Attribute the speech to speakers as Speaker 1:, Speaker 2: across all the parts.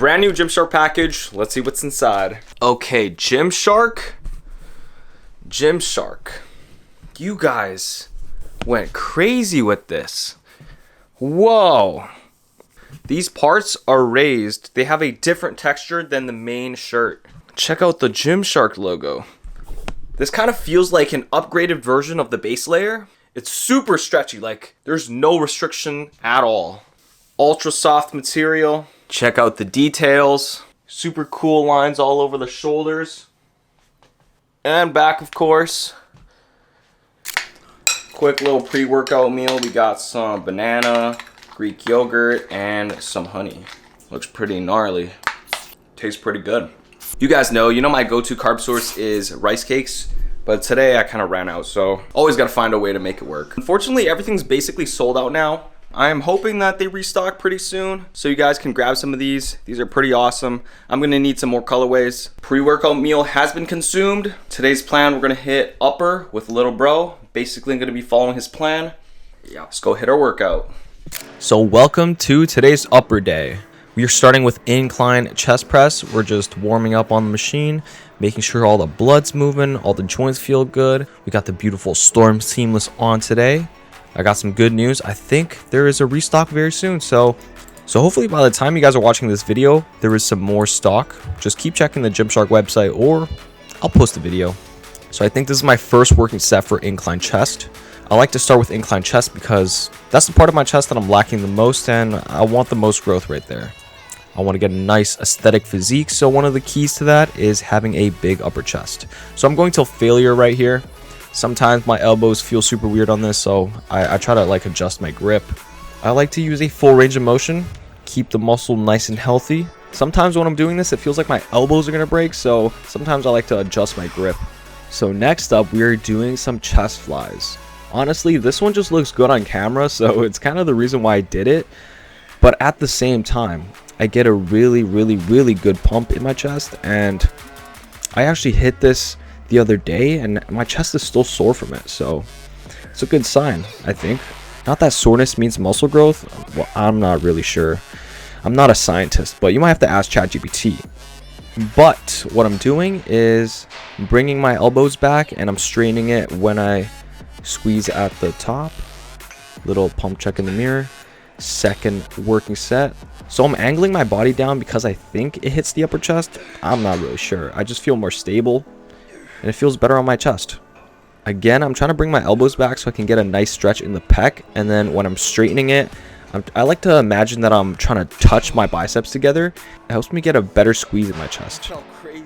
Speaker 1: brand new Gymshark package. Let's see what's inside. Okay, Gymshark. You guys went crazy with this. Whoa. These parts are raised. They have a different texture than the main shirt. Check out the Gymshark logo. This kind of feels like an upgraded version of the base layer. It's super stretchy, like there's no restriction at all. Ultra soft material. Check out the details. Super cool lines all over the shoulders. And back, of course. Quick little pre-workout meal. We got some banana, Greek yogurt, and some honey. Looks pretty gnarly. Tastes pretty good. You guys know my go-to carb source is rice cakes. But today I kind of ran out, so always got to find a way to make it work. Unfortunately, everything's basically sold out now. I am hoping that they restock pretty soon, so you guys can grab some of these. These are pretty awesome. I'm going to need some more colorways. Pre-workout meal has been consumed. Today's plan, we're going to hit upper with little bro. Basically, I'm going to be following his plan. Yeah, let's go hit our workout. So welcome to today's upper day. We are starting with incline chest press. We're just warming up on the machine, making sure all the blood's moving, all the joints feel good. We got the beautiful Storm Seamless on today. I got some good news. I think there is a restock very soon. So hopefully by the time you guys are watching this video, there is some more stock. Just keep checking the Gymshark website or I'll post a video. So I think this is my first working set for incline chest. I like to start with incline chest because that's the part of my chest that I'm lacking the most and I want the most growth right there. I want to get a nice aesthetic physique, so one of the keys to that is having a big upper chest. So I'm going till failure right here. Sometimes my elbows feel super weird on this, so I try to like adjust my grip. I like to use a full range of motion, keep the muscle nice and healthy. Sometimes when I'm doing this, it feels like my elbows are going to break, so sometimes I like to adjust my grip. So next up, we are doing some chest flies. Honestly, this one just looks good on camera, so it's kind of the reason why I did it. But at the same time, I get a really good pump in my chest, and I actually hit this the other day and my chest is still sore from it, so it's a good sign, I think. Not that soreness means muscle growth. Well, I'm not really sure. I'm not a scientist, but you might have to ask ChatGPT. But what I'm doing is bringing my elbows back and I'm straightening it when I squeeze at the top. Little pump check in the mirror. Second working set. So I'm angling my body down because I think it hits the upper chest. I'm not really sure. I just feel more stable and it feels better on my chest. Again, I'm trying to bring my elbows back so I can get a nice stretch in the pec, and then when I'm straightening it, I like to imagine that I'm trying to touch my biceps together. It helps me get a better squeeze in my chest.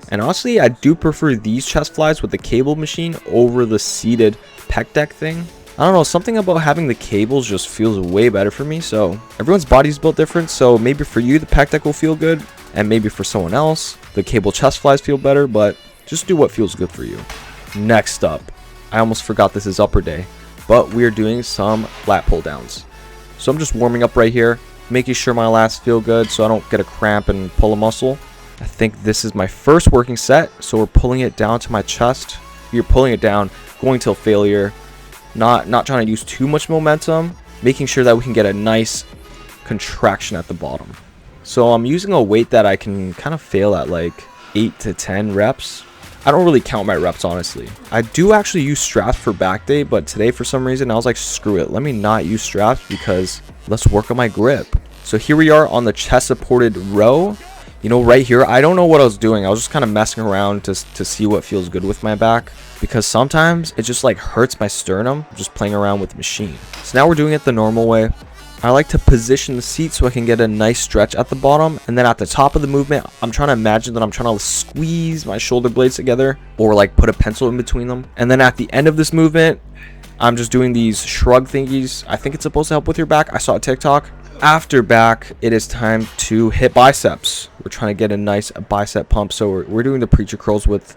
Speaker 1: And honestly, I do prefer these chest flies with the cable machine over the seated pec deck thing. I don't know, something about having the cables just feels way better for me. So everyone's body's built different, so maybe for you the pec deck will feel good, and maybe for someone else the cable chest flies feel better, but just do what feels good for you. Next up, I almost forgot this is upper day, but we're doing some lat pull downs. So I'm just warming up right here, making sure my lats feel good so I don't get a cramp and pull a muscle. I think this is my first working set, so we're pulling it down to my chest. We're pulling it down, going till failure. Not trying to use too much momentum, making sure that we can get a nice contraction at the bottom. So I'm using a weight that I can kind of fail at, like 8 to 10 reps. I don't really count my reps, honestly. I do actually use straps for back day, but today for some reason I was like, screw it, let me not use straps because let's work on my grip. So here we are on the chest supported row. Right here, I don't know what I was doing. I was just kind of messing around to see what feels good with my back, because sometimes it just like hurts my sternum just playing around with the machine. So now we're doing it the normal way. I like to position the seat so I can get a nice stretch at the bottom, and then at the top of the movement, I'm trying to imagine that I'm trying to squeeze my shoulder blades together or like put a pencil in between them. And then at the end of this movement, I'm just doing these shrug thingies. I think it's supposed to help with your back. I saw a TikTok. After back, it is time to hit biceps. We're trying to get a nice bicep pump, so we're doing the preacher curls with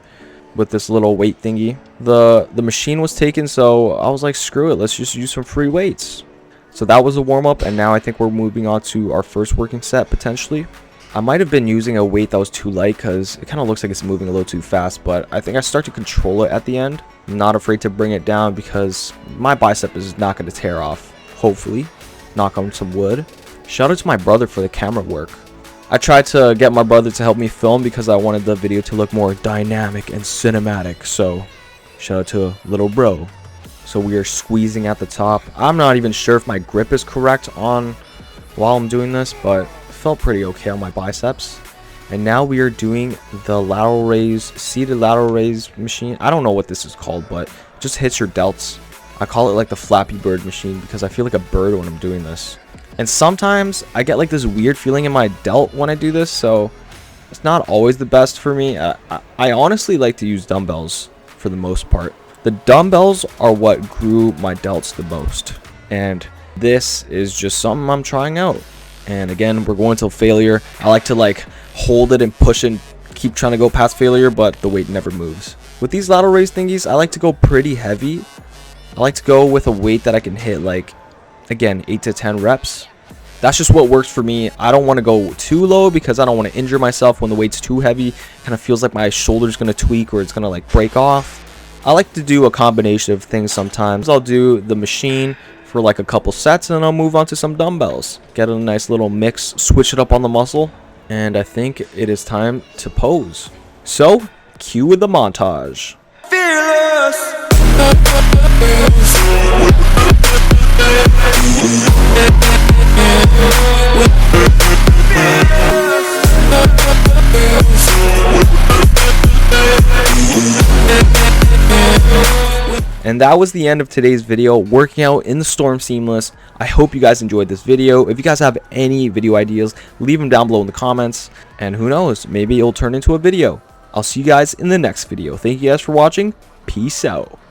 Speaker 1: this little weight thingy. The machine was taken, so I was like, screw it, let's just use some free weights. So that was a warm-up, and now I think we're moving on to our first working set potentially. I might have been using a weight that was too light because it kind of looks like it's moving a little too fast, but I think I start to control it at the end. I'm not afraid to bring it down because my bicep is not going to tear off, hopefully. Knock on some wood. Shout out to my brother for the camera work.
Speaker 2: I tried to get my brother to help me film because I wanted the video to look more dynamic and cinematic. So shout out to little bro. So we are squeezing at the top. I'm not even sure if my grip is correct on while I'm doing this, but it felt pretty okay on my biceps. And now we are doing the lateral raise, seated lateral raise machine. I don't know what this is called, but it just hits your delts. I call it like the Flappy Bird machine because I feel like a bird when I'm doing this. And sometimes I get like this weird feeling in my delt when I do this, so it's not always the best for me. I honestly like to use dumbbells for the most part. The dumbbells are what grew my delts the most. And this is just something I'm trying out. And again, we're going till failure. I like to like hold it and push it and keep trying to go past failure, but the weight never moves. With these lateral raise thingies, I like to go pretty heavy. I like to go with a weight that I can hit like, again, 8 to 10 reps. That's just what works for me. I don't want to go too low because I don't want to injure myself when the weight's too heavy. Kind of feels like my shoulder's going to tweak or it's going to like break off. I like to do a combination of things sometimes. I'll do the machine for like a couple sets and then I'll move on to some dumbbells. Get a nice little mix, switch it up on the muscle. And I think it is time to pose. So, cue the montage. Fearless. And that was the end of today's video, working out in the Storm Seamless. I hope you guys enjoyed this video. If you guys have any video ideas, leave them down below in the comments. And who knows, maybe it'll turn into a video. I'll see you guys in the next video. Thank you guys for watching. Peace out.